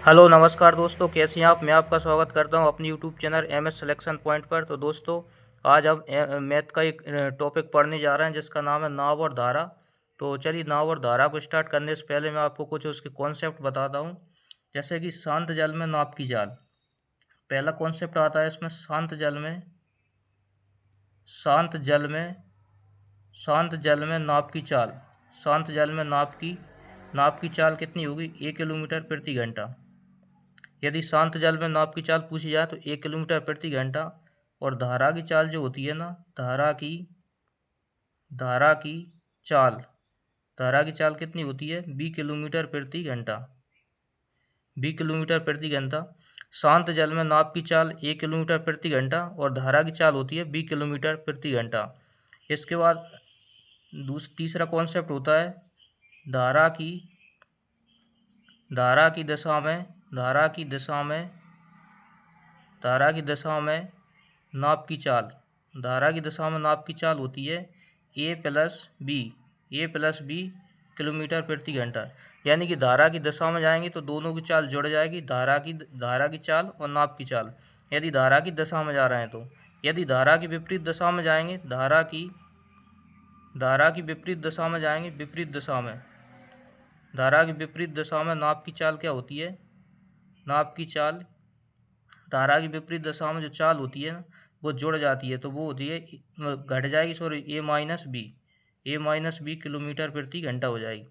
Hello नमस्कार दोस्तों, कैसे हैं आप। मैं आपका स्वागत करता हूं अपनी YouTube channel MS selection point पर। तो दोस्तों, आज हम मैथ का एक टॉपिक पढ़ने जा रहे हैं जिसका नाम है नाव और धारा। तो चलिए, नाव और धारा को स्टार्ट करने से पहले मैं आपको कुछ उसके कॉन्सेप्ट बताता हूं। जैसे कि शांत जल में नाव की चाल, पहला कॉन्सेप्ट आता है इसमें। शांत जल में शांत जल में नाव की चाल। शांत जल में नाव की चाल कितनी होगी? 1 किलोमीटर प्रति घंटा। यदि शांत जल में नाव की चाल पूछी जाए तो 1 किलोमीटर प्रति घंटा। और धारा की चाल जो होती है ना, धारा की चाल धारा की चाल कितनी होती है? 20 किलोमीटर प्रति घंटा। 20 किलोमीटर प्रति घंटा। शांत जल में नाव की चाल 1 किलोमीटर प्रति घंटा और धारा की चाल होती है 20 किलोमीटर प्रति घंटा। इसके बाद तीसरा कॉन्सेप्ट होता है धारा की धारा की दिशा में धारा की दिशा में धारा की दिशा में नाव की चाल। धारा की दिशा में नाव की चाल होती है a+b किलोमीटर प्रति घंटा। यानी कि धारा की दिशा में जाएंगे तो दोनों की चाल जुड़ जाएगी, धारा की चाल और नाव की चाल, यदि धारा की दिशा में जा रहे हैं तो। यदि धारा की विपरीत दिशा में जाएंगे, धारा की विपरीत दिशा में जाएंगे, धारा की विपरीत दिशा में नाव की चाल क्या होती है? धारा की विपरीत दिशा में जो चाल होती है ना, वो जुड़ जाती है, तो वो होती है, घट जाएगी, सॉरी, a-b किलोमीटर प्रति घंटा हो जाएगी।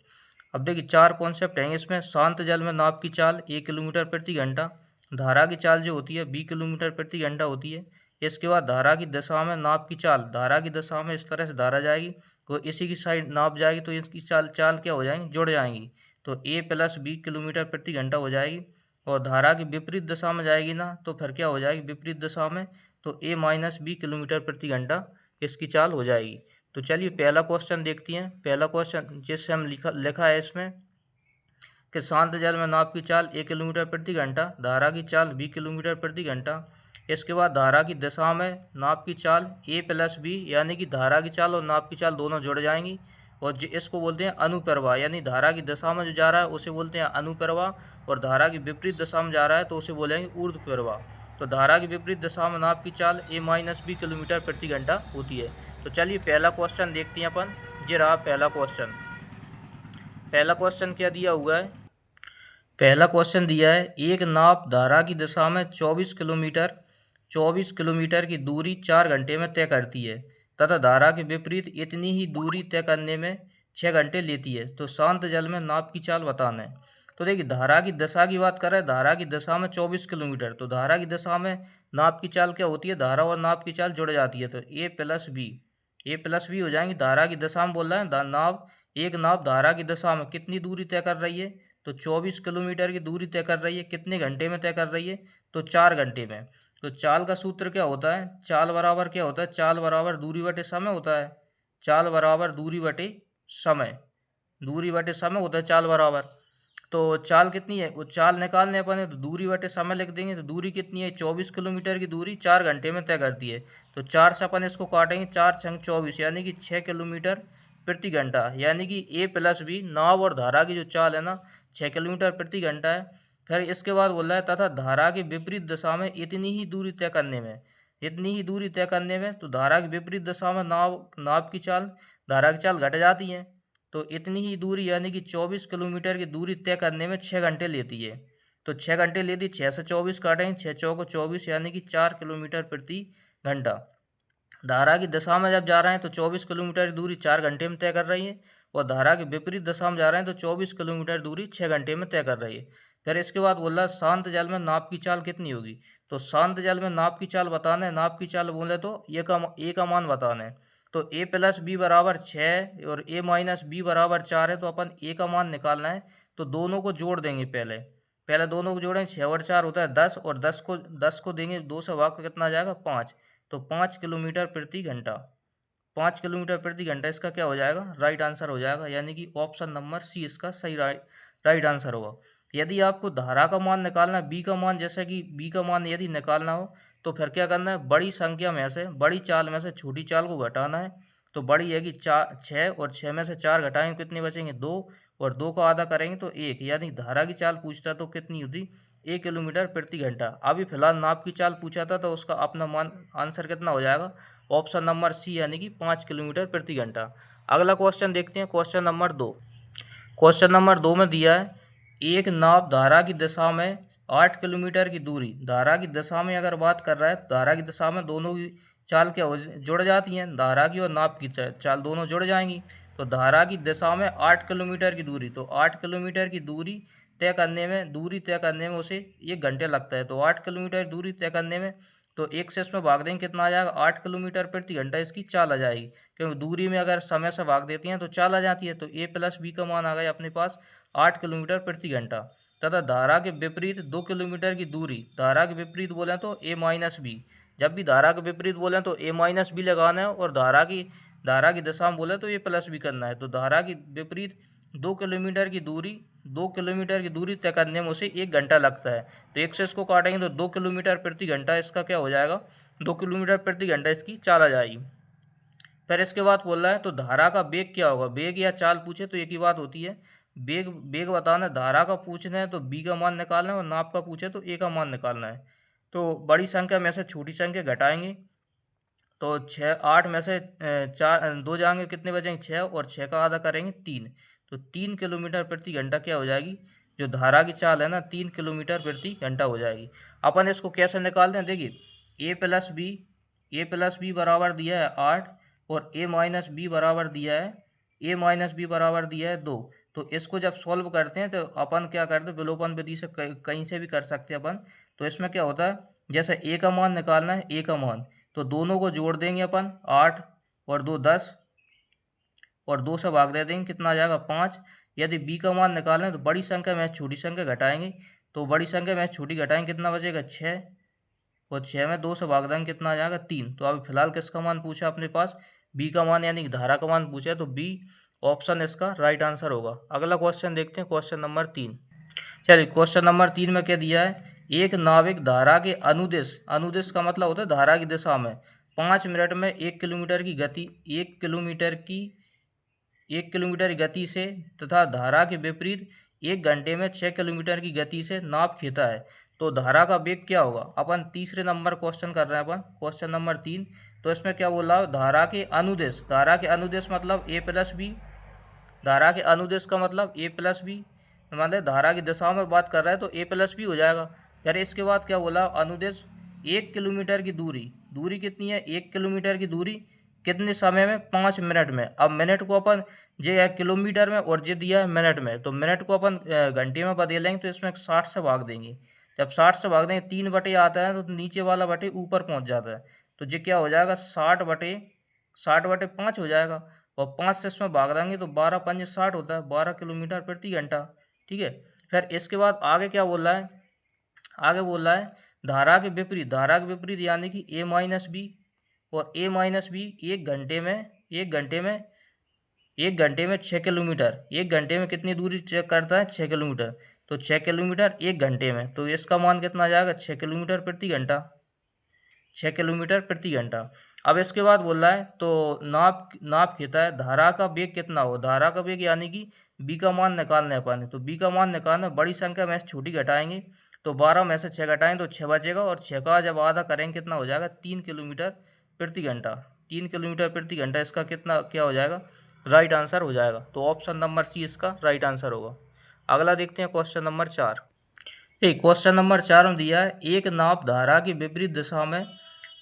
अब देखिए, चार कॉन्सेप्ट हैं इसमें। शांत जल में नाव की चाल 1 किलोमीटर प्रति घंटा, धारा की चाल जो होती है 20 किलोमीटर प्रति घंटा होती है। इसके बाद धारा की दिशा में नाव की चाल, धारा की दिशा में इस तरह से धारा जाएगी, तो इसी की साइड नाव जाएगी, तो इसकी चाल क्या हो जाएंगी? जुड़ जाएंगी, तो a+b किलोमीटर प्रति घंटा हो जाएगी। और धारा की विपरीत दिशा में जाएगी ना, तो फिर क्या हो जाएगी विपरीत दिशा में? तो a-b किलोमीटर प्रति घंटा इसकी चाल हो जाएगी। तो चलिए, पहला क्वेश्चन देखते हैं। पहला क्वेश्चन जिससे हम लिखा है इसमें कि शांत जल में नाव की चाल 1 किलोमीटर प्रति घंटा, धारा की चाल 20 किलोमीटर प्रति घंटा। इसके बाद धारा की दिशा में नाव की चाल a+b, यानी कि धारा की चाल और नाव की चाल दोनों जुड़ जाएंगी, और इसको बोलते हैं अनुप्रवाह। यानी धारा की दिशा में जो जा रहा है उसे बोलते हैं अनुप्रवाह, और धारा की विपरीत दिशा में जा रहा है तो उसे बोलेंगे ऊर्ध्व प्रवाह। तो धारा की विपरीत दिशा में नाव की चाल a-b किलोमीटर प्रति घंटा होती है। तो चलिए, पहला क्वेश्चन देखते हैं अपन। ये रहा पहला क्वेश्चन। पहला क्वेश्चन क्या दिया हुआ है? पहला क्वेश्चन दिया है, एक नाव धारा की दिशा में 24 किलोमीटर की दूरी 4 घंटे में तय करती है तथा धारा के विपरीत इतनी ही दूरी तय करने में 6 घंटे लेती है। तो शांत जल में नाव की चाल बताना है। तो देखिए, धारा की दिशा की बात करें, धारा की दिशा में 24 किलोमीटर, तो धारा की दिशा में नाव की चाल क्या होती है? धारा और नाव की चाल जुड़ जाती है, तो a+b हो जाएंगी। धारा की दिशा में बोल रहे हैं, एक नाव धारा की दिशा में कितनी दूरी तय कर रही है? तो 24 किलोमीटर की दूरी तय कर रही है। कितने घंटे में तय कर रही है? तो 4 घंटे में। तो चाल का सूत्र क्या होता है? चाल बराबर क्या होता है? चाल बराबर दूरी बटे समय होता है। चाल बराबर दूरी बटे समय होता है चाल बराबर। तो चाल कितनी है? वो चाल निकालने अपन तो दूरी बटे समय लिख देंगे। तो दूरी कितनी है? 24 किलोमीटर की दूरी 4 घंटे में तय करती है। तो 4 से अपन इसको काटेंगे, 4×24 यानी कि 6 किलोमीटर प्रति घंटा। यानी कि a+b नाव और धारा की जो चाल है ना, 6 किलोमीटर प्रति घंटा है। फिर इसके बाद बोल रहा है तथा धारा की विपरीत दिशा में इतनी ही दूरी तय करने में, तो धारा की विपरीत दिशा में नाव की चाल, धारा की चाल घट जाती है। तो इतनी ही दूरी यानी कि 24 किलोमीटर की दूरी तय करने में 6 घंटे लेती है। तो 6 घंटे लेती, 6 से 24 काटेंगे, 6×4 = 24 यानी कि 4 किलोमीटर प्रति घंटा। धारा की दिशा में जब जा रहे हैं तो 24 किलोमीटर की दूरी 4 घंटे में तय कर रही है, और धारा की विपरीत दिशा में जा रहे हैं तो 24 किलोमीटर दूरी 6 घंटे में तय कर रही है। फिर इसके बाद बोल रहा है शांत जल में नाव की चाल कितनी होगी? तो शांत जल में नाव की चाल बताना है। नाव की चाल बोले तो ए का मान बताना है। तो a+b बराबर 6 और a-b बराबर 4 है, तो अपन ए का मान निकालना है। तो दोनों को जोड़ देंगे, पहले दोनों को जोड़ेंगे। 6 और 4 होता है 10, और 10 को देंगे 2 से, भाग कितना आ जाएगा? 5। तो 5 किलोमीटर प्रति घंटा। 5 किलोमीटर प्रति घंटा इसका क्या हो जाएगा? राइट आंसर हो जाएगा, यानी कि ऑप्शन नंबर सी इसका सही राइट आंसर होगा। यदि आपको धारा का मान निकालना है, बी का मान, जैसे कि बी का मान यदि निकालना हो तो फिर क्या करना है? बड़ी संख्या में से, बड़ी चाल में से छोटी चाल को घटाना है। तो बड़ी है कि 6, और 6 में से 4 घटाएंगे कितने बचेंगे? 2, और 2 का आधा करेंगे तो 1, यानी धारा की चाल पूछता तो कितनी होती, 1 किलोमीटर प्रति घंटा। अभी फिलहाल नाप की चाल पूछा था तो उसका अपना मान आंसर कितना हो जाएगा, ऑप्शन नंबर सी यानी कि 5 किलोमीटर प्रति घंटा। अगला क्वेश्चन देखते हैं, क्वेश्चन नंबर 2। क्वेश्चन नंबर 2 में दिया है, एक नाव धारा की दिशा में 8 किलोमीटर की दूरी, धारा की दिशा में अगर बात कर रहा है, धारा की दिशा में दोनों की चाल क्या हो जुड़ जाती हैं, धारा की और नाप की चाल दोनों जुड़ जाएंगी। तो धारा की दिशा में 8 किलोमीटर की दूरी, तो 8 किलोमीटर की दूरी तय करने में उसे 1 घंटे लगता है। तो 8 किलोमीटर दूरी तय करने में, तो 1 से इसमें भाग देंगे कितना आ जाएगा, 8 किलोमीटर प्रति घंटा इसकी चाल आ जाएगी, क्योंकि दूरी में अगर समय से भाग देती हैं तो चाल आ जाती है। तो ए प्लस बी का मान आ गया अपने पास 8 किलोमीटर प्रति घंटा। तथा धारा के विपरीत 2 किलोमीटर की दूरी, धारा के विपरीत बोले तो ए माइनस बी, जब भी धारा के विपरीत बोले तो ए माइनस बी लगाना है, और धारा की दिशा में बोले तो ए प्लस बी करना है। तो धारा की विपरीत 2 किलोमीटर की दूरी तय करने में उसे 1 घंटा लगता है। तो 1 से इसको काटेंगे तो 2 किलोमीटर प्रति घंटा इसका क्या हो जाएगा, 2 किलोमीटर प्रति घंटा इसकी चाल आ जाएगी। फिर इसके बाद बोल रहा है तो धारा का वेग क्या होगा, वेग या चाल पूछे तो एक ही बात होती है, वेग बताना है। धारा का पूछना है तो बी का मान निकालना है, और नाप का पूछे तो ए का मान निकालना है। तो बड़ी संख्या में से छोटी संख्या घटाएंगे, तो 8 में से 2 जाएंगे, कितने बचेंगे 6, और 6 का आधा करेंगे 3, तो 3 किलोमीटर प्रति घंटा क्या हो जाएगी, जो धारा की चाल है ना 3 किलोमीटर प्रति घंटा हो जाएगी। अपन इसको कैसे निकालते हैं, देखिए ए प्लस बी बराबर दिया है 8, और ए माइनस बी बराबर दिया है 2। तो इसको जब सॉल्व करते हैं तो अपन क्या करते हैं, विलोपन विधि से कहीं से भी कर सकते हैं अपन। तो इसमें क्या होता है, जैसे ए का मान निकालना है, ए का मान तो दोनों को जोड़ देंगे अपन, 8 और 2 10, और 2 से भाग दे देंगे, कितना आ जाएगा 5। यदि बी का मान निकालना है तो बड़ी संख्या में छोटी संख्या घटाएंगे, तो बड़ी संख्या में छोटी घटाएंगे कितना बचेगा 6, और 6 में 2 से भाग देंगे कितना आ जाएगा 3। तो अभी फिलहाल किसका मान पूछा अपने पास, बी का मान यानी कि धारा का मान पूछा है, तो बी ऑप्शन इसका राइट आंसर होगा। अगला क्वेश्चन देखते हैं, क्वेश्चन नंबर 3। चलिए क्वेश्चन नंबर 3 में क्या दिया है, एक नाविक धारा के अनुदिश का मतलब होता है धारा की दिशा में 5 मिनट में 1 किलोमीटर की गति 1 किलोमीटर की गति से तथा धारा के विपरीत 1 घंटे में 6 किलोमीटर की गति से नाव खींचता है, तो धारा का वेग क्या होगा। अपन तीसरे नंबर क्वेश्चन कर रहे हैं, अपन क्वेश्चन नंबर 3। तो इसमें क्या बोला है, धारा के अनुदेश मतलब ए प्लस बी, धारा के अनुदेश का मतलब ए प्लस बी, मतलब धारा की दिशा में बात कर रहा है तो ए प्लस बी हो जाएगा। फिर इसके बाद क्या बोला, अनुदेश 1 किलोमीटर की दूरी कितनी है, 1 किलोमीटर की दूरी कितने समय में, 5 मिनट में। अब मिनट को अपन ये है किलोमीटर में और ये दिया है मिनट में, तो मिनट को अपन घंटे में बदलेंगे तो इसमें 60 से भाग देंगे। जब 60 से भाग देंगे 3 बटे आता है तो नीचे वाला बटे ऊपर पहुंच जाता है, तो ये क्या हो जाएगा 60 बटे 5 हो जाएगा, और 5 से इसमें भाग देंगे तो 12 पंजे 60 होता है, 12 किलोमीटर प्रति घंटा। ठीक है, फिर इसके बाद आगे क्या बोल रहा है, आगे बोल रहा है धारा के विपरीत यानी कि ए माइनस बी, और ए माइनस बी 1 घंटे में 6 किलोमीटर, 1 घंटे में कितनी दूरी चेक करता है 6 किलोमीटर, तो 6 किलोमीटर 1 घंटे में, तो इसका मान कितना आ जाएगा 6 किलोमीटर प्रति घंटा, 6 किलोमीटर प्रति घंटा। अब इसके बाद बोल रहा है तो नाप खींचता है, धारा का वेग कितना हो, धारा का वेग यानी कि बी का मान निकालना है अपन, तो बी का मान निकालना, बड़ी संख्या में से छोटी घटाएंगे, तो 12 में से 6 घटाएंगे तो 6 बचेगा, और 6 का जब आधा करेंगे कितना हो जाएगा 3 किलोमीटर प्रति घंटा, 3 किलोमीटर प्रति घंटा इसका कितना क्या हो जाएगा, राइट आंसर हो जाएगा। तो ऑप्शन नंबर सी इसका राइट आंसर होगा। अगला देखते हैं क्वेश्चन नंबर 4। क्वेश्चन नंबर 4 में दिया है, एक नाव धारा की विपरीत दिशा में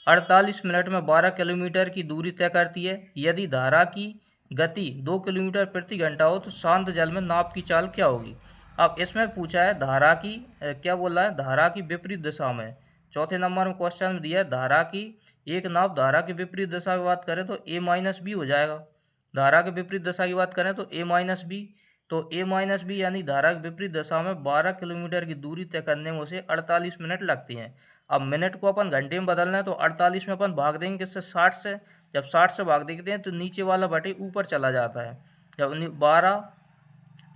48 मिनट में 12 किलोमीटर की दूरी तय करती है, यदि धारा की गति 2 किलोमीटर प्रति घंटा हो तो शांत जल में नाव की चाल क्या होगी। अब इसमें पूछा है धारा की क्या बोला है, धारा की विपरीत दिशा में। चौथे नंबर में क्वेश्चन में दिया है धारा की, एक नाव धारा की विपरीत दिशा की बात करें तो ए माइनस बी हो जाएगा, धारा के विपरीत दिशा की बात करें तो ए माइनस बी, तो ए माइनस बी यानी धारा की विपरीत दिशा में 12 किलोमीटर की दूरी तय करने में उसे 48 मिनट लगती हैं। अब मिनट को अपन घंटे में बदलना है तो 48 में अपन भाग देंगे किससे 60 से, जब 60 से भाग देते हैं तो नीचे वाला बटे ऊपर चला जाता है, जब 12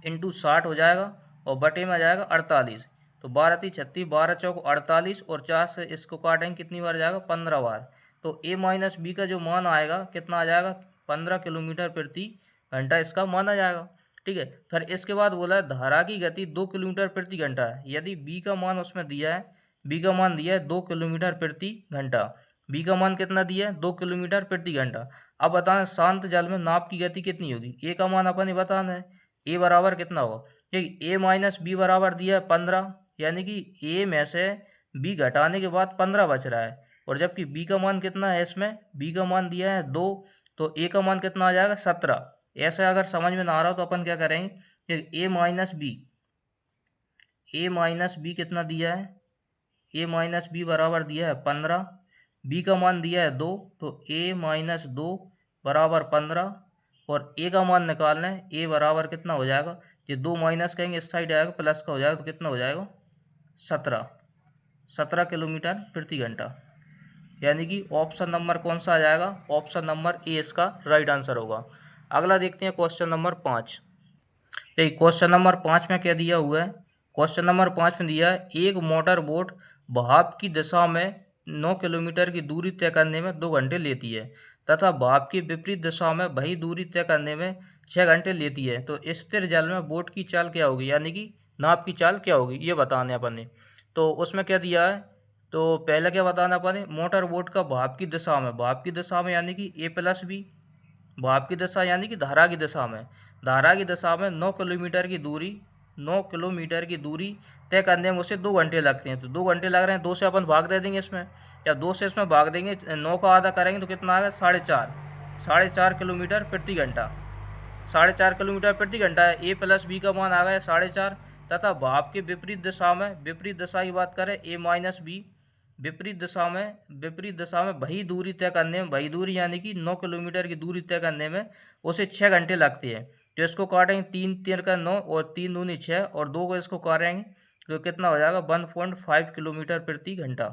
इंटू 60 हो जाएगा और बटे में आ जाएगा 48, तो 12 × 36, 12 चौक 48, और 4 से इसको काटेंगे कितनी बार जाएगा 15 बार, तो ए माइनस बी का जो मान आएगा कितना आ जाएगा 15 किलोमीटर प्रति घंटा इसका मान आ जाएगा। ठीक है। फिर इसके बाद बोला है धारा की गति 2 किलोमीटर प्रति घंटा है। यदि बी का मान उसमें दिया है, बी का मान दिया है 2 किलोमीटर प्रति घंटा, बी का मान कितना दिया है 2 किलोमीटर प्रति घंटा। अब बताएं शांत जल में नाव की गति कितनी होगी। ए का मान अपन ने बताना है, ए बराबर कितना होगा। ठीक, ए माइनस बी बराबर दिया है 15, यानी कि ए में से बी घटाने के बाद 15 बच रहा है, और जबकि बी का मान कितना है, इसमें बी का मान दिया है 2, तो ए का मान कितना आ जाएगा 17। ऐसे अगर समझ में ना आ रहा हो तो अपन क्या करेंगे कि ए माइनस बी कितना दिया है, ए माइनस बी बराबर दिया है 15, बी का मान दिया है 2, तो ए माइनस 2 बराबर 15, और ए का मान निकालना है, ए बराबर कितना हो जाएगा, ये 2 माइनस कहेंगे इस साइड आएगा प्लस का हो जाएगा, तो कितना हो जाएगा 17 किलोमीटर प्रति घंटा। यानी कि ऑप्शन नंबर कौन सा आ जाएगा, ऑप्शन नंबर ए इसका राइट आंसर होगा। अगला देखते हैं क्वेश्चन नंबर 5। देखिए क्वेश्चन नंबर 5 में क्या दिया हुआ है, क्वेश्चन नंबर 5 में दिया है एक मोटर बोट भाप की दिशा में 9 किलोमीटर की दूरी तय करने में 2 घंटे लेती है तथा भाप की विपरीत दिशा में वही दूरी तय करने में 6 घंटे लेती है, तो स्थिर जल में बोट की चाल क्या होगी, यानी कि नाव की चाल क्या होगी, ये बताने अपन ने। तो उसमें क्या दिया है, तो पहले क्या बताना अपन ने, मोटर बोट का भाप की दिशा में, भाप की दिशा में यानी कि ए प्लस बी, भाप की दिशा यानी कि धारा की दिशा में, धारा की दिशा में 9 किलोमीटर की दूरी, 9 किलोमीटर की दूरी तय करने में उसे 2 घंटे लगते हैं। तो 2 घंटे लग रहे हैं, 2 से अपन भाग दे देंगे इसमें, या 2 से इसमें भाग देंगे, 9 का आधा करेंगे तो कितना आएगा 4.5 किलोमीटर प्रति घंटा, 4.5 किलोमीटर प्रति घंटा है। ए प्लस बी का मान आ गया 4.5, तथा भाप के विपरीत दिशा में, विपरीत दिशा की बात करें ए माइनस बी, विपरीत दिशा में वही दूरी तय करने में, वही दूरी यानी कि 9 किलोमीटर की दूरी तय करने में उसे 6 घंटे लगते हैं। तो इसको काटेंगे, 3 3 का 9 और 3 दूनी 6, और 2 को इसको काटेंगे तो कितना हो जाएगा 1.5 किलोमीटर प्रति घंटा,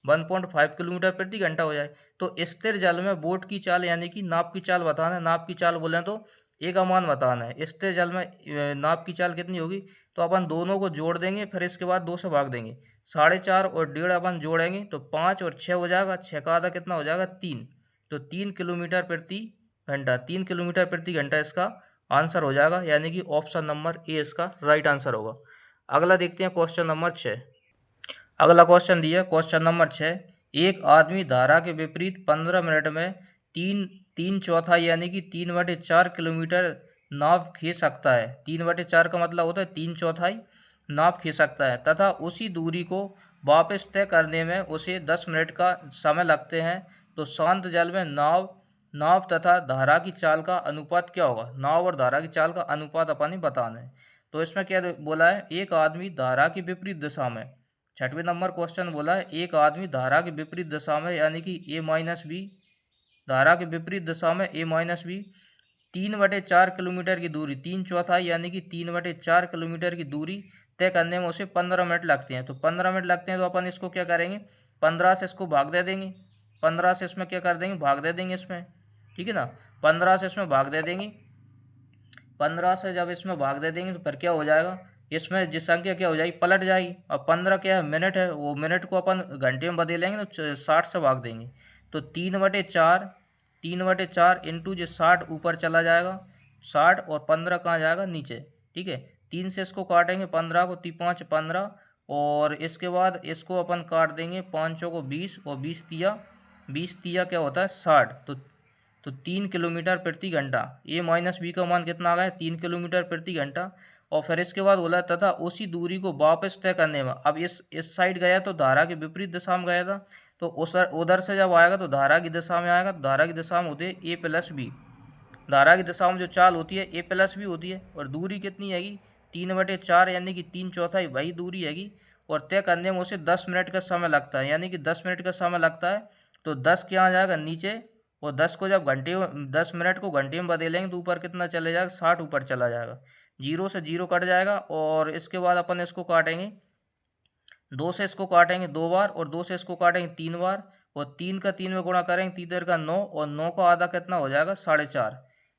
1.5 किलोमीटर प्रति घंटा हो जाए। तो स्थिर जल में बोट की चाल यानी कि नाव की चाल बताना है, नाव की चाल बोलें तो ए का मान बताना है। स्थिर जल में नाव की चाल कितनी होगी, तो अपन दोनों को जोड़ देंगे, फिर इसके बाद 2 से भाग देंगे, 4.5 और 1.5 अपन जोड़ेंगे तो 5 और 6 हो जाएगा, 6 का आधा कितना हो जाएगा 3, तो 3 किलोमीटर प्रति घंटा, 3 किलोमीटर प्रति घंटा इसका आंसर हो जाएगा, यानी कि ऑप्शन नंबर ए इसका राइट आंसर होगा। अगला देखते हैं क्वेश्चन नंबर 6। अगला क्वेश्चन दिया क्वेश्चन नंबर 6, एक आदमी धारा के विपरीत 15 मिनट में तीन चौथाई यानी कि 3/4 किलोमीटर नाव खींच सकता है। 3/4 का मतलब होता है 3/4 नाव खींच सकता है, तथा उसी दूरी को वापस तय करने में उसे 10 मिनट का समय लगते हैं। तो शांत जल में नाव तथा धारा की चाल का अनुपात क्या होगा, नाव और धारा की चाल का अनुपात अपन ही बताना है। तो इसमें क्या बोला है, एक आदमी धारा की विपरीत दिशा में, 6वें नंबर क्वेश्चन बोला है एक आदमी धारा की विपरीत दिशा में यानी कि ए माइनस बी, धारा के विपरीत दिशा में ए माइनस बी 3/4 किलोमीटर की दूरी, 3/4 यानी कि 3/4 किलोमीटर की दूरी तय करने में उसे 15 मिनट लगते हैं। तो 15 मिनट लगते हैं तो अपन इसको क्या करेंगे, 15 से इसको भाग दे देंगे, 15 से इसमें क्या कर देंगे भाग दे देंगे इसमें, ठीक है ना, 15 से इसमें भाग दे देंगे, 15 से जब इसमें भाग दे देंगे तो फिर क्या हो जाएगा, इसमें जिस संख्या क्या हो जाएगी पलट जाएगी। अब 15 क्या है मिनट है, वो मिनट को अपन घंटे में बदलेंगे तो 60 से भाग देंगे, तो 3/4 इंटू जो 60 ऊपर चला जाएगा, 60 और 15 कहाँ जाएगा नीचे, ठीक है। 3 से इसको काटेंगे 15 को, 5 15, और इसके बाद इसको अपन काट देंगे 5 को 20, और 20 तिया क्या होता है 60, तो 3 किलोमीटर प्रति घंटा, ए माइनस बी का मान कितना आ गया 3 किलोमीटर प्रति घंटा। और फिर इसके बाद बोला तथा उसी दूरी को वापस तय करने में, अब इस साइड गया तो धारा के विपरीत दिशा में गया था, तो उस उधर से जब आएगा तो धारा की दिशा में आएगा, तो धारा की दिशा में होती है ए प्लस बी, धारा की दिशा में जो चाल होती है ए प्लस बी होती है, और दूरी कितनी हैगी 3/4 यानी कि 3/4 वही दूरी हैगी, और तय करने में उसे 10 मिनट का समय लगता है, यानी कि 10 मिनट का समय लगता है। तो 10 क्या आ जाएगा नीचे, और 10 को जब 10 मिनट को घंटे में बदलेंगे तो ऊपर कितना चले जाएगा 60 ऊपर चला जाएगा, 0 से 0 कट जाएगा, और इसके बाद अपन इसको काटेंगे, 2 से इसको काटेंगे 2 बार, और 2 से इसको काटेंगे 3 बार, और 3 का 3 में गुणा करेंगे 3 का 9, और 9 का आधा कितना हो जाएगा 4.5,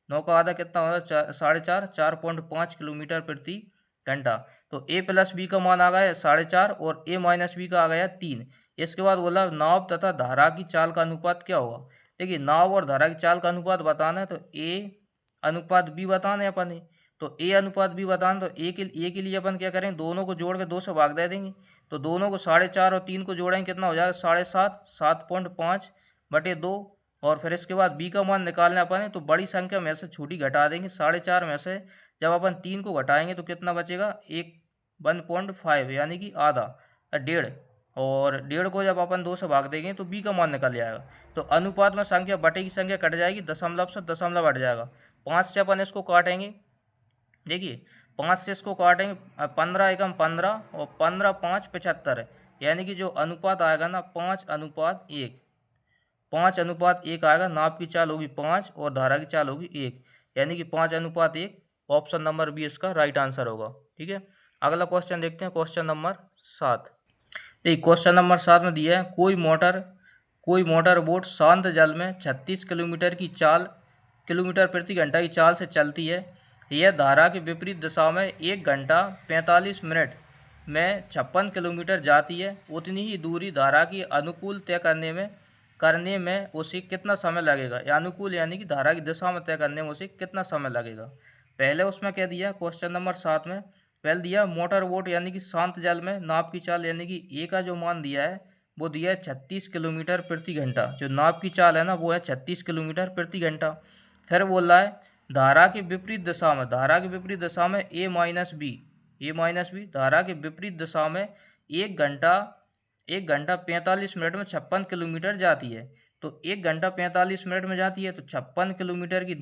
9 का आधा कितना होगा 4.5, 4.5 किलोमीटर प्रति घंटा। तो ए प्लस बी का मान आ गया 4.5 और ए माइनस बी का आ गया 3। इसके बाद बोला नाव तथा धारा की चाल का अनुपात क्या होगा। देखिए नाव और धारा की चाल का अनुपात बताना है तो ए अनुपात बी बताना है अपन ने। तो ए अनुपात बी बताना, तो ए के लिए अपन क्या करेंगे, दोनों को जोड़ के 2 से भाग दे देंगे। तो दोनों को 4.5 और 3 को जोड़ेंगे, कितना हो जाएगा 7.5, 7.5/2। और फिर इसके बाद बी का मान निकालना अपन है, तो बड़ी संख्या में से छोटी घटा देंगे। 4.5 में से जब अपन 3 को घटाएंगे तो कितना बचेगा, 1.5 यानी कि आधा, 1.5। और 1.5 को जब अपन 2 से भाग देंगे तो बी का मान निकल जाएगा। तो अनुपात में संख्या बटे की संख्या कट जाएगी, दशमलव से दशमलव हट जाएगा। 5 से अपन इसको काटेंगे, देखिए 5 से इसको काटेंगे, 15 एकम 15 और 15×5 75, यानी कि जो अनुपात आएगा ना 5:1, 5:1 आएगा। नाप की चाल होगी 5 और धारा की चाल होगी 1, यानी कि 5:1। ऑप्शन नंबर बी इसका राइट आंसर होगा। ठीक है, अगला क्वेश्चन देखते हैं, क्वेश्चन नंबर 7। देखिए क्वेश्चन नंबर 7 में दिया है, कोई मोटर बोट शांत जल में 36 किलोमीटर प्रति घंटा की चाल से चलती है। यह धारा के विपरीत दिशा में 1 घंटा 45 मिनट में 56 किलोमीटर जाती है। उतनी ही दूरी धारा की अनुकूल तय करने में उसे कितना समय लगेगा। अनुकूल यानी कि धारा की दिशा में तय करने में उसे कितना समय लगेगा। पहले उसमें क्या दिया, क्वेश्चन नंबर 7 में पहले दिया मोटर बोट यानी कि शांत जल में नाव की चाल, यानी कि ए का जो मान दिया है वो दिया है 36 किलोमीटर प्रति घंटा। जो नाव की चाल है ना वो है 36 किलोमीटर प्रति घंटा। फिर बोल रहा है धारा के विपरीत दिशा में, ए माइनस बी धारा के विपरीत दिशा में 1 घंटा 45 मिनट में 56 किलोमीटर जाती है। तो 1 घंटा 45 मिनट में जाती है, तो 56 किलोमीटर की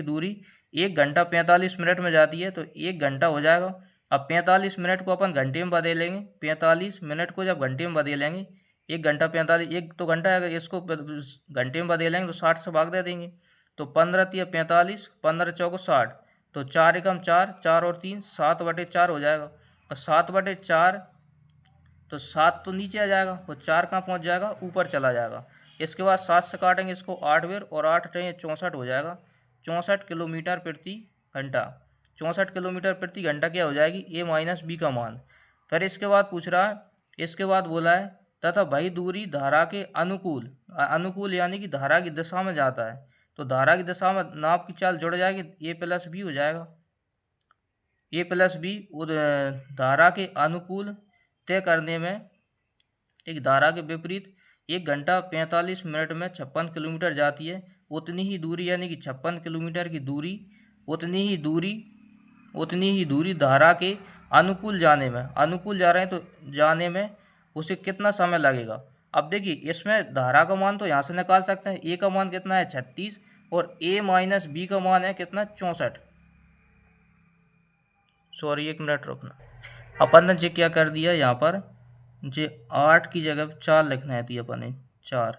दूरी 1 घंटा 45 मिनट में जाती है, तो 1 घंटा हो जाएगा। अब 45 मिनट को अपन घंटे में बदलेंगे, 45 मिनट को जब घंटे में बदलेंगे, 1 घंटा 45, एक तो घंटा है, इसको घंटे में बदलेंगे तो 60 से भाग दे देंगे। तो 15×3 = 45, 15×4 = 60, तो 4×1 = 4, 4 और 3 7/4 हो जाएगा। और 7/4, तो 7 तो नीचे आ जाएगा, वो 4 कहाँ पहुँच जाएगा, ऊपर चला जाएगा। इसके बाद 7 से काटेंगे इसको 8 बार, और 8 × 64 हो जाएगा, 64 किलोमीटर प्रति घंटा। 64 किलोमीटर प्रति घंटा क्या हो जाएगी, ए माइनस बी का मान। फिर इसके बाद पूछ रहा है, इसके बाद बोला है तथा वही दूरी धारा के अनुकूल यानी कि धारा की दिशा में जाता है। तो धारा की दिशा में नाव की चाल जुड़ जाएगी, ए प्लस बी हो जाएगा। ए प्लस बी धारा के अनुकूल तय करने में, एक धारा के विपरीत 1 घंटा 45 मिनट में 56 किलोमीटर जाती है। उतनी ही दूरी यानी कि 56 किलोमीटर की दूरी, उतनी ही दूरी धारा के अनुकूल जाने में, अनुकूल जा रहे हैं तो जाने में उसे कितना समय लगेगा। अब देखिए इसमें धारा का मान तो यहाँ से निकाल सकते हैं, ए का मान कितना है 36 और ए माइनस बी का मान है कितना 64। सॉरी 1 मिनट रुकना, अपन ने जो क्या कर दिया यहाँ पर, जे 8 की जगह 4 लिखना है, थी अपन ने 4,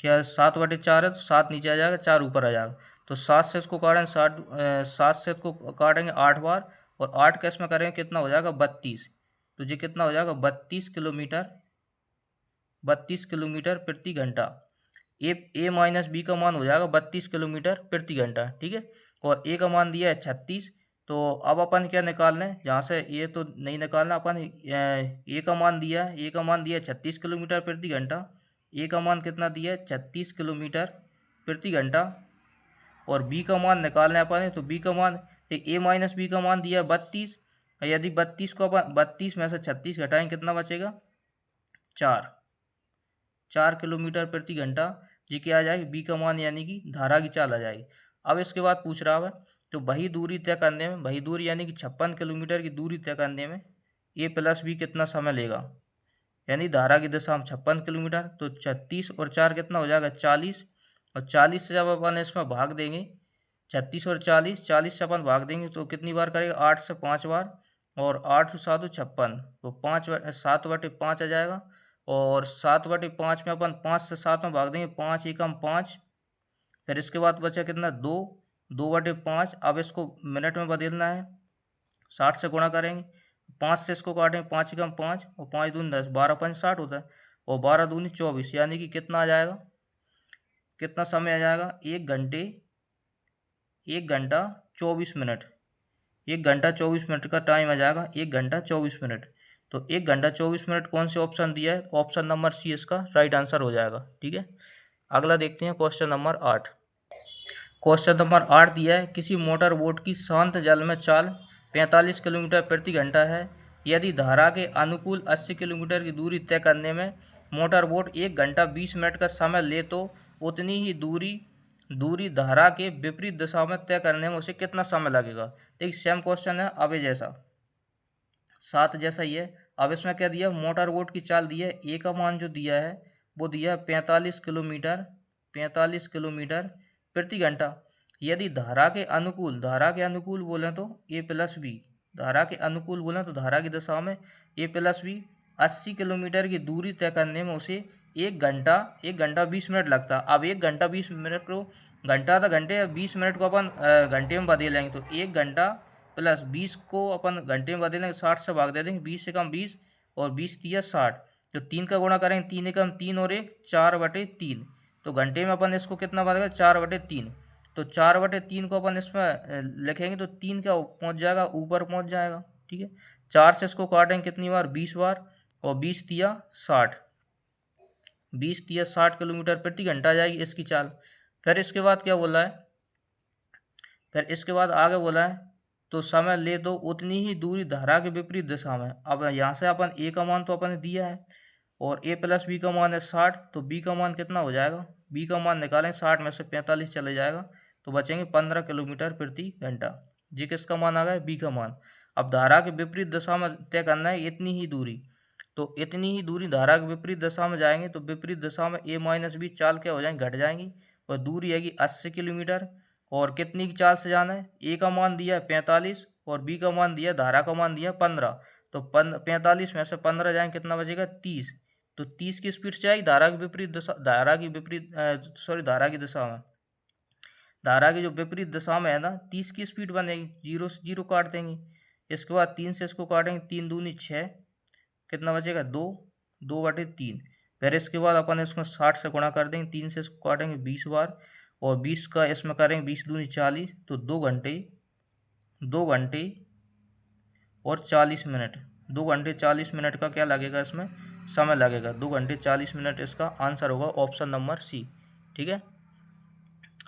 क्या 7/4 है, तो 7 नीचे आ जाएगा, 4 ऊपर आ जाएगा। तो 7 से इसको काटेंगे 7 से इसको काटेंगे 8 बार, और 8 का इसमें करेंगे कितना हो जाएगा 32। तो ये कितना हो जाएगा 32 किलोमीटर प्रति घंटा। ए माइनस बी का मान हो जाएगा 32 किलोमीटर प्रति घंटा। ठीक है, और ए का मान दिया है 36। तो अब अपन क्या निकालना है, यहाँ से ये तो नहीं निकालना अपन, ए का मान दिया है 36 किलोमीटर प्रति घंटा। ए का मान कितना दिया है 36 किलोमीटर प्रति घंटा, और बी का मान निकालना है अपन, तो बी का मान, ए माइनस बी का मान दिया है 32। यदि 32 को अपन 32 में से 36 घटाएं कितना बचेगा 4 किलोमीटर प्रति घंटा। जी क्या आ जाएगी, बी का मान यानी कि धारा की चाल आ जाएगी। अब इसके बाद पूछ रहा है, तो वही दूरी तय करने में, वही दूरी यानी कि 56 किलोमीटर की दूरी तय करने में ए प्लस बी कितना समय लेगा। यानी धारा की दिशा में 56 किलोमीटर, तो 36 और 4 कितना हो जाएगा 40, और 40 से जब अपन इसमें भाग देंगे, 36 और 40 से अपन भाग देंगे तो कितनी बार करेगा 8 से 5 बार, और 8 से 7 56, तो 7/5 आ जाएगा। और 7/5 में अपन 5 से 7 में भाग देंगे, 5 एकम 5। फिर इसके बाद बचा कितना 2/5। अब इसको मिनट में बदलना है, 60 से गुणा करेंगे, 5 से इसको काटेंगे, 5 एकम 5 और 5 दूनी 10, 12×5 = 60 होता है, और 12 दूनी 24, यानी कि कितना आ जाएगा, कितना समय आ जाएगा 1 घंटा 24 मिनट। 1 घंटा 24 मिनट का टाइम आ जाएगा, 1 घंटा 24 मिनट। तो 1 घंटा 24 मिनट कौन से ऑप्शन दिया है, ऑप्शन नंबर सी इसका राइट आंसर हो जाएगा। ठीक है, अगला देखते हैं क्वेश्चन नंबर 8। क्वेश्चन नंबर 8 दिया है, किसी मोटर बोट की शांत जल में चाल 45 किलोमीटर प्रति घंटा है। यदि धारा के अनुकूल 80 किलोमीटर की दूरी तय करने में मोटर बोट 1 घंटा 20 मिनट का समय ले तो उतनी ही दूरी धारा के विपरीत दिशा में तय करने में उसे कितना समय लगेगा। देखिए सेम क्वेश्चन है अभी जैसा, 7 जैसा ही है। अब इसमें क्या दिया, मोटर बोट की चाल दी है, ए का मान जो दिया है वो दिया है 45 किलोमीटर प्रति घंटा। यदि धारा के अनुकूल बोलें तो ए प्लस बी, धारा के अनुकूल बोलें तो धारा की दिशा में ए प्लस बी 80 किलोमीटर की दूरी तय करने में उसे 1 घंटा 20 मिनट लगता। अब 1 घंटा 20 मिनट को घंटा तो घंटे 20 मिनट को अपन घंटे में बदलेंगे, तो 1 घंटा प्लस 20 को अपन घंटे में बदलेंगे, 60 से भाग दे देंगे, 20 से कम 20 और 20 दिया 60, तो 3 का गुणा करेंगे, 3 एकम 3 और 1 4/3, तो घंटे में अपन इसको कितना बनेगा 4/3, तो 4/3 को अपन इसमें लिखेंगे तो 3 क्या पहुंच जाएगा, ऊपर पहुंच जाएगा। ठीक है, 4 से इसको काटेंगे कितनी बार, 20 बार, और 20 दिया 60, 20 दिया 60 किलोमीटर प्रति घंटा जाएगी इसकी चाल। फिर इसके बाद क्या बोला है, फिर इसके बाद आगे बोला है तो समय ले तो उतनी ही दूरी धारा के विपरीत दिशा में। अब यहाँ से अपन ए का मान तो अपन ने दिया है और ए प्लस बी का मान है 60, तो बी का मान कितना हो जाएगा, बी का मान निकालें, 60 में से 45 चले जाएगा तो बचेंगे 15 किलोमीटर प्रति घंटा। जी किसका मान आ गया, बी का मान। अब धारा के विपरीत दिशा में तय करना है इतनी ही दूरी, तो इतनी ही दूरी धारा के विपरीत दिशा में जाएंगे तो विपरीत दिशा में ए माइनस बी चाल क्या हो जाएंगी, घट जाएंगी, और दूरी आएगी 80 किलोमीटर। और कितनी की चाल से जाना है, ए का मान दिया है 45 और बी का मान दिया, धारा का मान दिया 15, तो 45 में से 15 जाएंगे कितना बचेगा 30, तो 30 की स्पीड से आएगी धारा की विपरीत दिशा, धारा की दिशा में, धारा की जो विपरीत दिशा में है ना 30 की स्पीड बनेगी, 0 से 0 काट देंगे, इसके बाद 3 से इसको काटेंगे, 3 दूनी 6, कितना बचेगा 2, 2/3। फिर इसके बाद अपन इसमें 60 से गुणा कर देंगे, 3 से इसको काटेंगे 20 बार, और 20 का इसमें करेंगे 20 दूनी 40, तो 2 घंटे और 40 मिनट, 2 घंटे 40 मिनट का क्या लगेगा इसमें समय लगेगा, 2 घंटे 40 मिनट इसका आंसर होगा ऑप्शन नंबर सी। ठीक है,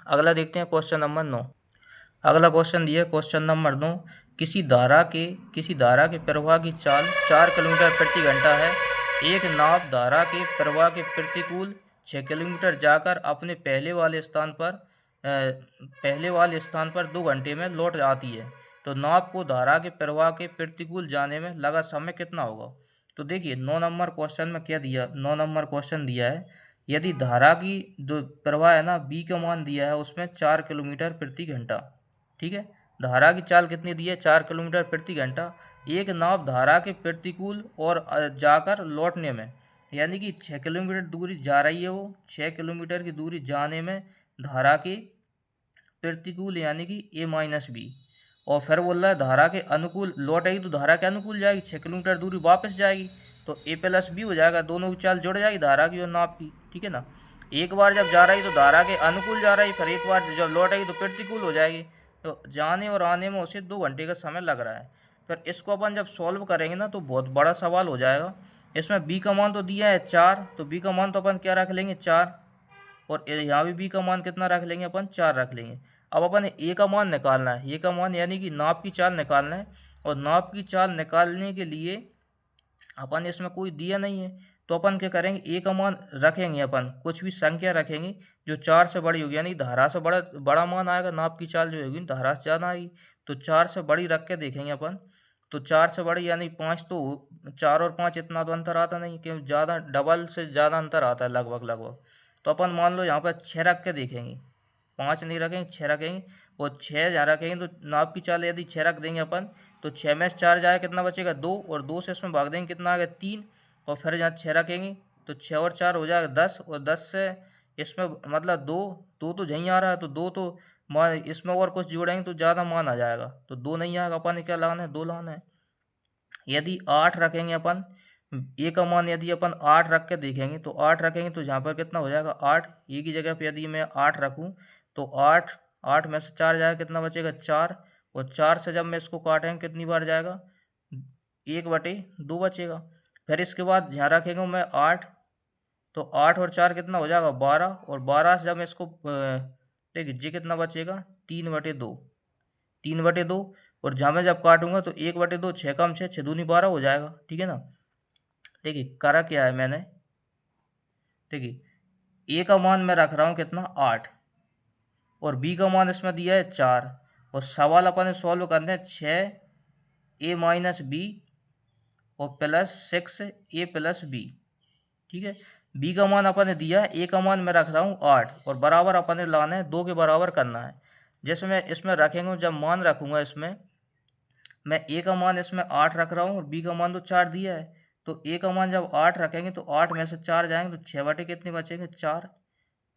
अगला देखते हैं क्वेश्चन नंबर 9। अगला क्वेश्चन दिया है क्वेश्चन नंबर 9, किसी धारा के प्रवाह की चाल 4 किलोमीटर प्रति घंटा है। एक नाव धारा के प्रवाह के प्रतिकूल 6 किलोमीटर जाकर अपने पहले वाले स्थान पर 2 घंटे में लौट आती है, तो नाव को धारा के प्रवाह के प्रतिकूल जाने में लगा समय कितना होगा। तो देखिए 9 नंबर क्वेश्चन में क्या दिया, 9 नंबर क्वेश्चन दिया है, यदि धारा की जो प्रवाह है ना बी का मान दिया है उसमें 4 किलोमीटर प्रति घंटा। ठीक है, धारा की चाल कितनी दी है, 4 किलोमीटर प्रति घंटा। एक नाव धारा के प्रतिकूल और जाकर लौटने में, यानी कि 6 किलोमीटर दूरी जा रही है, वो 6 किलोमीटर की दूरी जाने में धारा के प्रतिकूल यानी कि ए माइनस बी, और फिर बोल रहा है धारा के अनुकूल लौटेगी तो धारा के अनुकूल जाएगी, 6 किलोमीटर दूरी वापस जाएगी, तो ए प्लस बी हो जाएगा, दोनों की चाल जुड़ जाएगी धारा की और नाव की। ठीक है ना, एक बार जब जा रही तो धारा के अनुकूल जा रही, फिर एक बार जब लौटेगी तो प्रतिकूल हो जाएगी, तो जाने और आने में उसे 2 घंटे का समय लग रहा है। फिर इसको अपन जब सॉल्व करेंगे ना तो बहुत बड़ा सवाल हो जाएगा। इसमें बी का मान तो दिया है 4, तो बी का मान तो अपन क्या रख लेंगे 4, और यहाँ भी बी का मान कितना रख लेंगे अपन 4 रख लेंगे। अब अपन ए का मान निकालना है, ए का मान यानी कि नाप की चाल निकालना है, और नाप की चाल निकालने के लिए अपन इसमें कोई दिया नहीं है, तो अपन क्या करेंगे ए का मान रखेंगे, अपन कुछ भी संख्या रखेंगे जो 4 से बड़ी होगी, यानी धारा से बड़ा मान आएगा, नाप की चाल जो होगी धारा से ज़्यादा आएगी, तो 4 से बड़ी रख के देखेंगे अपन, तो 4 से बड़ी यानी 5, तो 4 और 5 इतना तो अंतर आता नहीं, क्योंकि ज़्यादा डबल से ज़्यादा अंतर आता है लगभग। तो अपन मान लो यहाँ पर 6 रख के देखेंगे, 5 नहीं रखेंगे 6 रखेंगे, और 6 जहाँ रखेंगे तो नाप की चाल यदि 6 रख देंगे अपन, तो 6 में से 4 जाए कितना बचेगा 2, और 2 से इसमें भाग देंगे कितना आ गया 3, और फिर जहाँ 6 रखेंगे तो 6 और 4 हो जाएगा 10, और 10 से इसमें मतलब 2 2 तो यहीं आ रहा है, तो 2 तो मान इसमें और कुछ जोड़ेंगे तो ज़्यादा मान आ जाएगा, तो 2 नहीं आएगा, अपन ने क्या लाना है 2 लाना है। यदि 8 रखेंगे अपन, ए का मान यदि अपन 8 रख के देखेंगे तो 8 रखेंगे तो यहाँ पर कितना हो जाएगा 8, ए की जगह पे यदि मैं 8 रखूँ तो 8 8 में से 4 जाएगा कितना बचेगा 4, और 4 से जब मैं इसको काटेंगे कितनी बार जाएगा 1/2 बचेगा। फिर इसके बाद यहाँ रखेंगे मैं 8, तो 8 और 4 कितना हो जाएगा 12, और 12 से जब मैं इसको ठीक है, जी कितना बचेगा 3/2, 3/2। और जहाँ मैं जब काटूंगा तो 1/2, 6 कम 6, 6 दूनी 12 हो जाएगा, ठीक है ना। देखिए करा क्या है मैंने, देखिए ए का मान मैं रख रहा हूँ कितना 8, और बी का मान इसमें दिया है 4, और सवाल अपन ने सॉल्व करना है 6a-b और +6a+b, ठीक है। बी का मान अपन ने दिया है, ए का मान मैं रख रहा हूँ 8, और बराबर अपन ने लाना है 2 के बराबर करना है। जैसे मैं इसमें रखेंगे, जब मान रखूँगा इसमें, मैं ए का मान इसमें 8 रख रहा हूँ और बी का मान तो 4 दिया है, तो ए का मान जब 8 रखेंगे तो 8 में से 4 जाएंगे तो 6 बटे कितने बचेंगे 4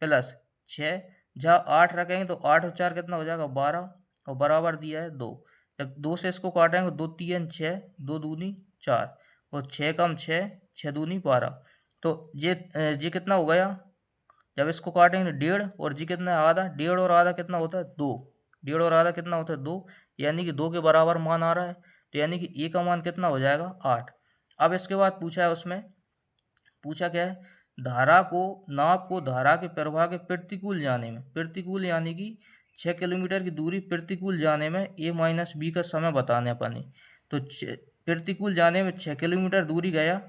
प्लस 6, जहाँ 8 रखेंगे तो 8 और 4 कितना हो जाएगा 12, और बराबर दिया है 2। जब 2 से इसको काटेंगे 2 3 6, 2 दूनी 4, और 6 कम 6, 6 दूनी 12। तो ये कितना हो गया, जब इसको काटेंगे 1.5, और जी कितना है आधा, 1.5 और आधा कितना होता है 2, 1.5 और आधा कितना होता है 2, यानी कि 2 के बराबर मान आ रहा है। तो यानी कि ए का मान कितना हो जाएगा 8। अब इसके बाद पूछा है, उसमें पूछा क्या है, धारा को नाप को धारा के प्रवाह के प्रतिकूल जाने में, प्रतिकूल यानी कि 6 किलोमीटर की दूरी प्रतिकूल जाने में a-b का समय बताने अपने। तो प्रतिकूल जाने में 6 किलोमीटर दूरी गया,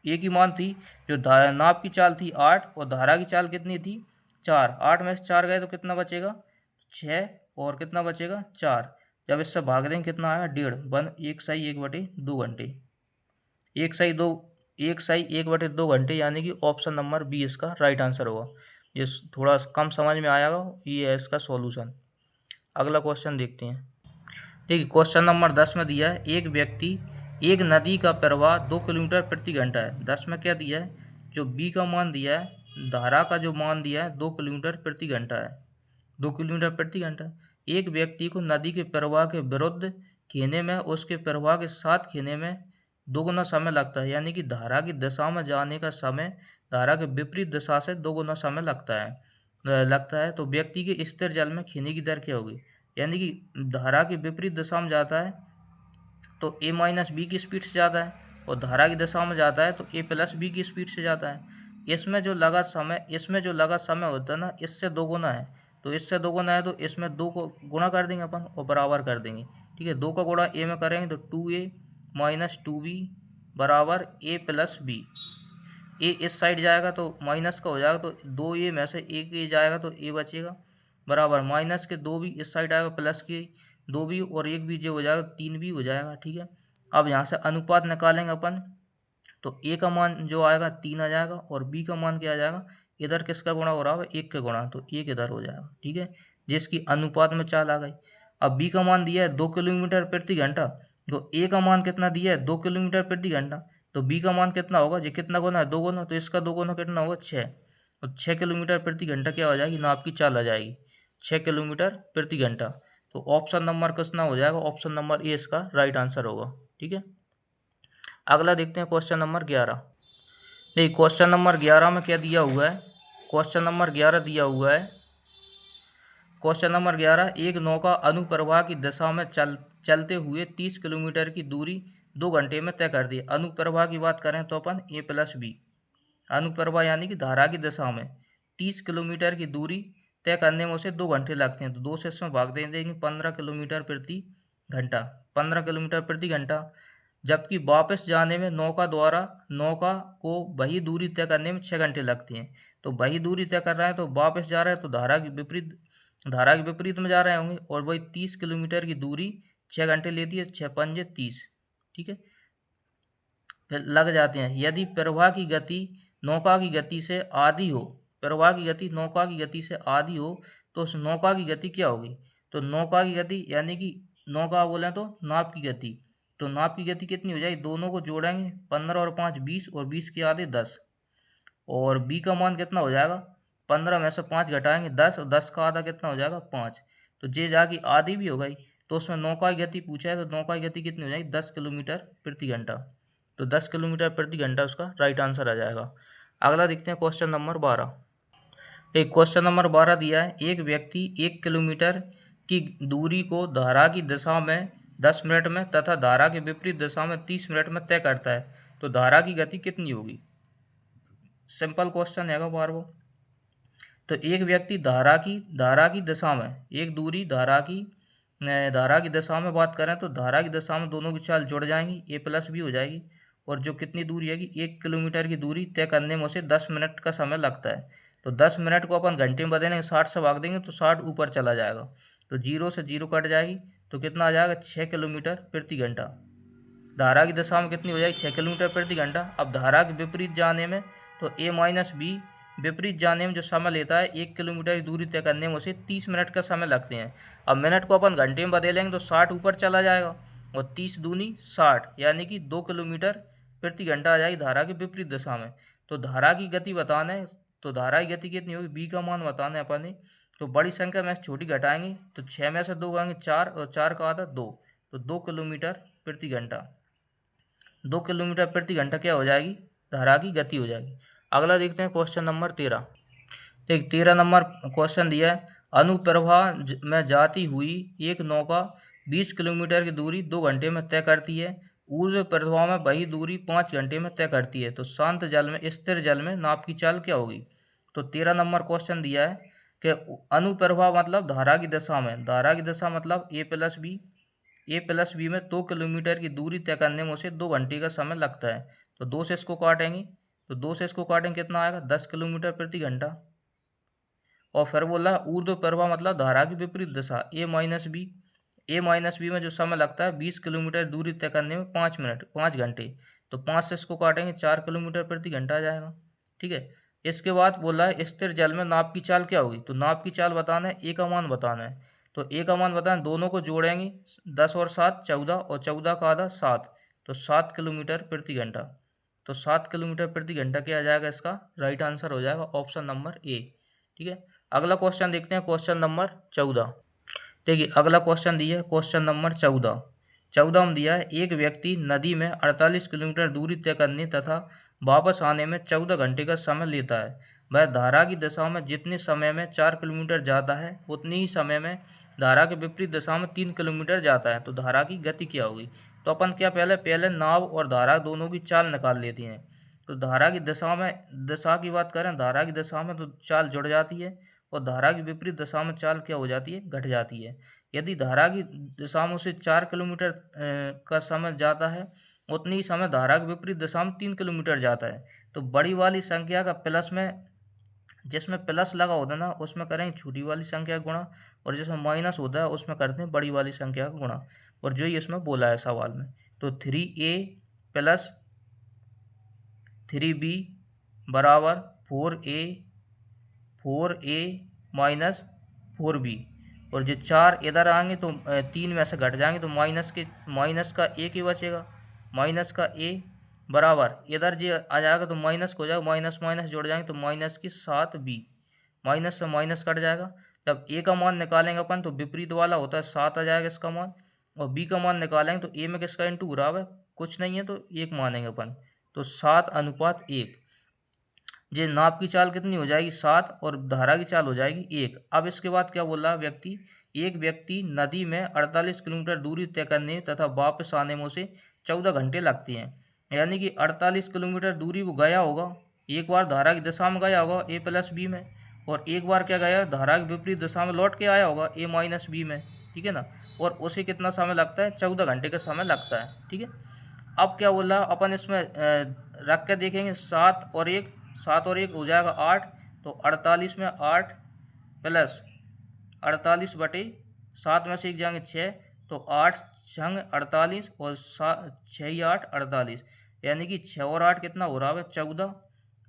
ए की मान थी, जो नाप की चाल थी 8, और धारा की चाल कितनी थी 4, 8 में से 4 गए तो कितना बचेगा 6, और कितना बचेगा 4। जब इससे भाग देंगे कितना आया 1.5, 1/1/2 घंटे, 1/1/2 घंटे, यानी कि ऑप्शन नंबर बी इसका राइट आंसर होगा। ये थोड़ा कम समझ में आएगा, ये है इसका सॉल्यूशन। अगला क्वेश्चन देखते हैं। देखिए क्वेश्चन नंबर 10 में दिया है, एक व्यक्ति एक नदी का प्रवाह 2 किलोमीटर प्रति घंटा है। 10 में क्या दिया है, जो बी का मान दिया है, धारा का जो मान दिया है 2 किलोमीटर प्रति घंटा है, 2 किलोमीटर प्रति घंटा। एक व्यक्ति को नदी के प्रवाह के विरुद्ध खींचने में उसके प्रवाह के साथ खींचने में दोगुना समय लगता है, यानी कि धारा की दिशा में जाने का समय धारा के विपरीत दिशा से दोगुना समय लगता है। तो व्यक्ति के स्थिर जल में खींचने की दर क्या होगी, यानी कि धारा की विपरीत दिशा में जाता है तो a-b की स्पीड से जाता है, और धारा की दिशा में जाता है तो a+b की स्पीड से जाता है। इसमें जो लगा समय होता है ना, इससे दोगुना है, तो इससे दोगुना है तो इसमें 2 को गुणा कर देंगे अपन और बराबर कर देंगे, ठीक है। 2 का गुणा a में करेंगे तो 2a-2b बराबर a+b। ए इस साइड जाएगा तो माइनस का हो जाएगा, तो 2a में से 1a जाएगा तो a बचेगा, बराबर माइनस के 2b इस साइड आएगा, प्लस के 2b और 1b जो हो जाएगा 3b हो जाएगा, ठीक है। अब यहाँ से अनुपात निकालेंगे अपन, तो a का मान जो आएगा 3 आ जाएगा, और b का मान क्या आ जाएगा, इधर किसका गुणा हो रहा है 1 का गुणा, तो 1 इधर हो जाएगा, ठीक है, जिसकी अनुपात में चाल आ गई। अब b का मान दिया है 2 किलोमीटर प्रति घंटा, तो a का मान कितना दिया है 2 किलोमीटर प्रति घंटा, तो b का मान कितना होगा, ये कितना गुना है 2 गुना, तो इसका 2 गुना कितना होगा 6, तो 6 किलोमीटर प्रति घंटा क्या हो जाएगी, नाप की चाल आ जाएगी 6 किलोमीटर प्रति घंटा। तो ऑप्शन नंबर कितना हो जाएगा, ऑप्शन नंबर ए इसका राइट आंसर होगा, ठीक है। अगला देखते हैं क्वेश्चन नंबर 11। देखिए क्वेश्चन नंबर 11 में क्या दिया हुआ है, क्वेश्चन नंबर 11 दिया हुआ है, क्वेश्चन नंबर 11, एक नौका अनुप्रवाह की दिशा में चलते हुए 30 किलोमीटर की दूरी 2 घंटे में तय कर दी। अनुप्रवाह की बात करें तो अपन a+b, अनुप्रवाह यानी कि धारा की दिशा में 30 किलोमीटर की दूरी तय करने में उसे 2 घंटे लगते हैं, तो 2 से इसमें भाग दे देंगे 15 किलोमीटर प्रति घंटा, 15 किलोमीटर प्रति घंटा। जबकि वापस जाने में नौका को वही दूरी तय करने में 6 घंटे लगते हैं। तो वही दूरी तय कर रहा है तो वापस जा रहा है, तो धारा के विपरीत में जा रहे होंगे, और वही 30 किलोमीटर की दूरी 6 घंटे लेती है, 6 पंजे 30, ठीक है, फिर लग जाते हैं। यदि प्रवाह की गति नौका की गति से आधी हो, प्रवाह की गति नौका की गति से आधी हो, तो उस नौका की गति क्या होगी, तो नौका की गति यानी कि नौका बोलें तो नाव की गति, तो नाव की गति कितनी हो जाएगी, दोनों को जोड़ेंगे 15 और 5 20, और 20 के आधे 10, और बी का मान कितना हो जाएगा, 15 में से 5 घटाएंगे 10, और 10 का आधा कितना हो जाएगा 5, तो जे जाके आधी भी हो गई। तो उसमें नौका की गति पूछा है, तो नौका की गति कितनी हो जाएगी 10 किलोमीटर प्रति घंटा, तो 10 किलोमीटर प्रति घंटा उसका राइट आंसर आ जाएगा। अगला देखते हैं क्वेश्चन नंबर 12। एक क्वेश्चन नंबर 12 दिया है, एक व्यक्ति 1 किलोमीटर की दूरी को धारा की दिशा में 10 मिनट में तथा धारा के विपरीत दिशा में 30 मिनट में तय करता है, तो धारा की गति कितनी होगी। सिंपल क्वेश्चन है बार वो। तो एक व्यक्ति धारा की दिशा में एक दूरी धारा की दिशा में बात करें तो धारा की दिशा में दोनों की चाल जुड़ जाएंगी, ए प्लस बी हो जाएगी। और जो कितनी दूरी है कि 1 किलोमीटर की दूरी तय करने में उसे 10 मिनट का समय लगता है। तो 10 मिनट को अपन घंटे में बदलेंगे, 60 से भाग देंगे तो 60 ऊपर चला जाएगा। तो 0 से 0 कट जाएगी तो कितना आ जाएगा 6 किलोमीटर प्रति घंटा। धारा की दिशा में कितनी हो जाएगी 6 किलोमीटर प्रति घंटा। अब धारा के विपरीत जाने में तो ए माइनस बी विपरीत जाने में जो समय लेता है 1 किलोमीटर की दूरी तय करने में उसे 30 मिनट का समय लगते हैं। अब मिनट को अपन घंटे में बदलेंगे तो 60 ऊपर चला जाएगा और 30 दूनी 60 यानी कि 2 किलोमीटर प्रति घंटा आ जाएगी धारा की विपरीत दिशा में। तो धारा की गति बताना है, तो धारा की गति कितनी होगी बी का मान बताना है अपन ने। तो बड़ी संख्या में से छोटी घटाएंगे तो 6 में से 2 गएंगे 4 और 4 का आधा 2, तो 2 किलोमीटर प्रति घंटा। 2 किलोमीटर प्रति घंटा क्या हो जाएगी धारा की गति हो जाएगी। अगला देखते हैं क्वेश्चन नंबर 13। एक 13 नंबर क्वेश्चन दिया है, अनुप्रवाह में जाती हुई एक नौका 20 किलोमीटर की दूरी 2 घंटे में तय करती है, ऊर्ध्व प्रवाह में वही दूरी 5 घंटे में तय करती है, तो शांत जल में स्थिर जल में नाव की चाल क्या होगी। तो 13 नंबर क्वेश्चन दिया है कि अनुप्रवाह मतलब धारा की दिशा में, धारा की दिशा मतलब ए प्लस बी में 2 किलोमीटर की दूरी तय करने में उसे 2 घंटे का समय लगता है। तो 2 से इसको काटेंगे तो 2 से इसको काटेंगे कितना आएगा 10 किलोमीटर प्रति घंटा। और फिर बोला ऊर्ध्व प्रवाह मतलब धारा की विपरीत दिशा ए माइनस बी में जो समय लगता है 20 किलोमीटर दूरी तय करने में 5 घंटे। तो 5 से इसको काटेंगे 4 किलोमीटर प्रति घंटा आ जाएगा। ठीक है, इसके बाद बोला है स्थिर जल में नाव की चाल क्या होगी। तो नाव की चाल बताना है, ए का मान बताना है। तो ए का मान बताना, दोनों को जोड़ेंगे 10 और 7 14 और 14 का आधा 7, तो 7 किलोमीटर प्रति घंटा। तो 7 किलोमीटर प्रति घंटा क्या आ जाएगा, इसका राइट आंसर हो जाएगा ऑप्शन नंबर ए। ठीक है, अगला क्वेश्चन देखते हैं क्वेश्चन नंबर 14। देखिए अगला क्वेश्चन दिया है क्वेश्चन नंबर 14 में दिया है एक व्यक्ति नदी में 48 किलोमीटर दूरी तय करने तथा वापस आने में 14 घंटे का समय लेता है। वह धारा की दिशा में जितने समय में 4 किलोमीटर जाता है उतने ही समय में धारा के विपरीत दिशा में 3 किलोमीटर जाता है, तो धारा की गति क्या होगी। तो अपन क्या पहले नाव और धारा दोनों की चाल निकाल लेते हैं। तो धारा की दिशा की बात करें, धारा की दिशा में तो चाल जुड़ जाती है और धारा की विपरीत दिशा में चाल क्या हो जाती है, घट जाती है। यदि धारा की दिशा में से 4 किलोमीटर का समय जाता है उतनी ही समय धारा की विपरीत दिशा में 3 किलोमीटर जाता है। तो बड़ी वाली संख्या का प्लस में, जिसमें प्लस लगा होता है ना उसमें करेंगे छोटी वाली संख्या का गुणा, और जिसमें माइनस होता है उसमें करते हैं बड़ी वाली संख्या का गुणा। और जो ही इसमें बोला है सवाल में, तो 3a प्लस 3b बराबर 4a माइनस 4b। और जो 4 इधर आएंगे तो 3 में से घट जाएंगे तो माइनस का a ही बचेगा, माइनस का a बराबर इधर जो आ जाएगा तो माइनस हो जाएगा, माइनस माइनस जोड़ जाएंगे तो माइनस की 7b, माइनस से माइनस कट जाएगा। जब a का मान निकालेंगे अपन तो विपरीत वाला होता है 7 आ जाएगा इसका मान, और b का मान निकालेंगे तो a में किसका इंटू हो रहा है कुछ नहीं है तो 1 मानेंगे अपन, तो 7:1। ये नाव की चाल कितनी हो जाएगी 7 और धारा की चाल हो जाएगी 1। अब इसके बाद क्या बोल रहा है एक व्यक्ति नदी में 48 किलोमीटर दूरी तय करने तथा वापस आने में उसे 14 घंटे लगते हैं। यानी कि 48 किलोमीटर दूरी वो गया होगा, एक बार धारा की दिशा में गया होगा ए प्लस बी में, और एक बार क्या गया धारा की विपरीत दिशा में लौट के आया होगा ए माइनस बी में। ठीक है ना, और उसे कितना समय लगता है 14 घंटे का समय लगता है। ठीक है, अब क्या बोल रहा अपन इसमें रख के देखेंगे 7 और 1 हो जाएगा 8, तो 48 में 8 प्लस 48 बटे 7 में से 1 जाएंगे 6, तो 8 छंग 48 और 6 ही 8 48, यानी कि 6 और 8 कितना हो रहा है 14,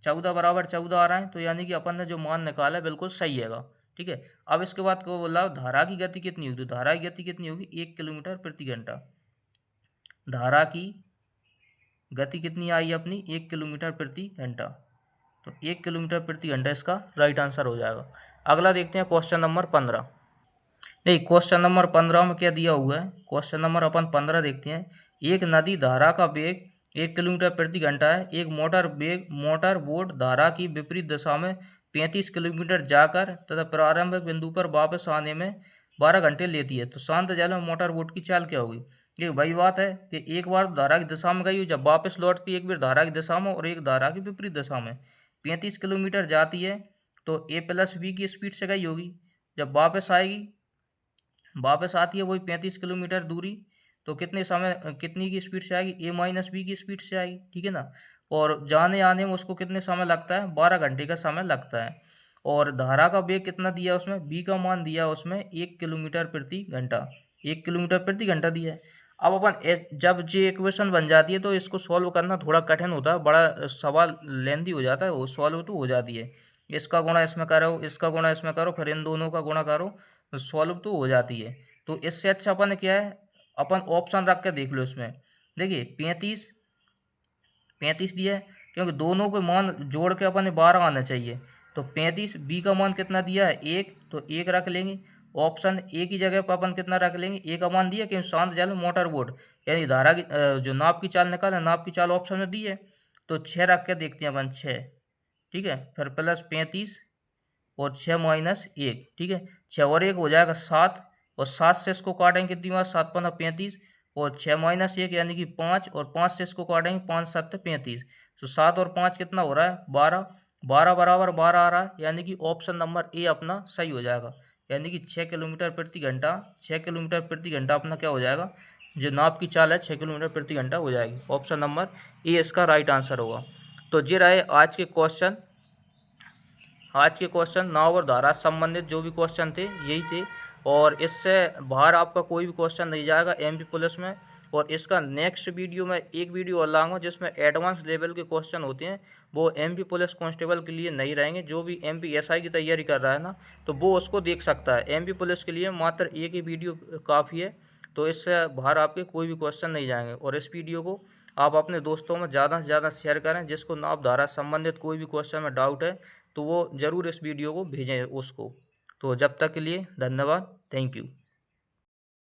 14 बराबर 14 आ रहा है। तो यानी कि अपन ने जो मान निकाला है बिल्कुल सही है। ठीक है, अब इसके बाद को बोला धारा की गति कितनी होगी, तो धारा की गति कितनी होगी 1 किलोमीटर प्रति घंटा। धारा की गति कितनी आई अपनी 1 किलोमीटर प्रति घंटा, तो 1 किलोमीटर प्रति घंटा इसका राइट आंसर हो जाएगा। अगला देखते हैं क्वेश्चन नंबर 15। नहीं, क्वेश्चन नंबर 15 में क्या दिया हुआ है, क्वेश्चन नंबर अपन 15 देखते हैं। एक नदी धारा का वेग 1 किलोमीटर प्रति घंटा है, एक मोटर बोट धारा की विपरीत दिशा में 35 किलोमीटर जाकर तथा प्रारंभिक बिंदु पर वापस आने में 12 घंटे लेती है, तो शांत जल में मोटर बोट की चाल क्या होगी। ये वही बात है कि एक बार धारा की दिशा में गई, जब वापस लौटती है एक बार धारा की दिशा में और एक धारा की विपरीत दिशा में 35 किलोमीटर जाती है, तो ए प्लस बी की स्पीड से गई होगी। जब वापस आएगी, वापस आती है वही 35 किलोमीटर दूरी, तो कितनी की स्पीड से आएगी, ए माइनस बी की स्पीड से आएगी, ठीक है ना। और जाने आने में उसको कितने समय लगता है, 12 घंटे का समय लगता है। और धारा का वेग कितना दिया उसमें, बी का मान दिया उसमें 1 किलोमीटर प्रति घंटा, 1 किलोमीटर प्रति घंटा दिया है। अब अपन जब ये इक्वेशन बन जाती है तो इसको सॉल्व करना थोड़ा कठिन होता है, बड़ा सवाल लेंदी हो जाता है, वो सॉल्व तो हो जाती है। इसका गुणा इसमें करो, इसका गुणा इसमें करो, फिर इन दोनों का गुणा करो, सॉल्व तो हो जाती है। तो इससे अच्छा अपन क्या है, अपन ऑप्शन रख के देख लो इसमें। देखिए 35 35 दिया है, क्योंकि दोनों के मान जोड़ के अपन ने 12 आना चाहिए। तो 35, बी का मान कितना दिया है 1, तो 1 रख लेंगे। ऑप्शन ए की जगह पर अपन कितना रख लेंगे, ए का मान दिया, क्योंकि शांत जल मोटर बोट यानी धारा की जो नाप की चाल निकाले, नाप की चाल ऑप्शन में दी है। तो 6 रख के देखते हैं अपन, 6, ठीक है। फिर प्लस 35 और 6 - 1, ठीक है। 6 और 1 हो जाएगा 7, और 7 से इसको काटेंगे कितनी बार, 7 × 5 = 35, और 6 - 1 यानी कि 5, और 5 से इसको काटेंगे 5 × 7 = 35। तो 7 और 5 कितना हो रहा है, 12, 12 बराबर 12 आ रहा है, यानी कि ऑप्शन नंबर ए अपना सही हो जाएगा। यानी कि 6 किलोमीटर प्रति घंटा, 6 किलोमीटर प्रति घंटा अपना क्या हो जाएगा, जो नाप की चाल है 6 किलोमीटर प्रति घंटा हो जाएगी। ऑप्शन नंबर ए इसका राइट आंसर होगा। तो ये रहे आज के क्वेश्चन नाव और धारा से संबंधित जो भी क्वेश्चन थे यही थे, और इससे बाहर आपका कोई भी क्वेश्चन नहीं जाएगा एमपी पुलिस में। और इसका नेक्स्ट वीडियो में एक वीडियो और लाऊंगा जिसमें एडवांस लेवल के क्वेश्चन होते हैं, वो एमपी पुलिस कांस्टेबल के लिए नहीं रहेंगे। जो भी एमपी एसआई की तैयारी कर रहा है ना, तो वो उसको देख सकता है। एमपी पुलिस के लिए मात्र एक ही वीडियो काफ़ी है, तो इससे बाहर आपके कोई भी क्वेश्चन नहीं जाएंगे। और इस वीडियो को आप अपने दोस्तों में ज़्यादा से ज़्यादा शेयर करें, जिसको नाव धारा से संबंधित कोई भी क्वेश्चन में डाउट है तो वो ज़रूर इस वीडियो को भेजें उसको। तो जब तक के लिए धन्यवाद, थैंक यू।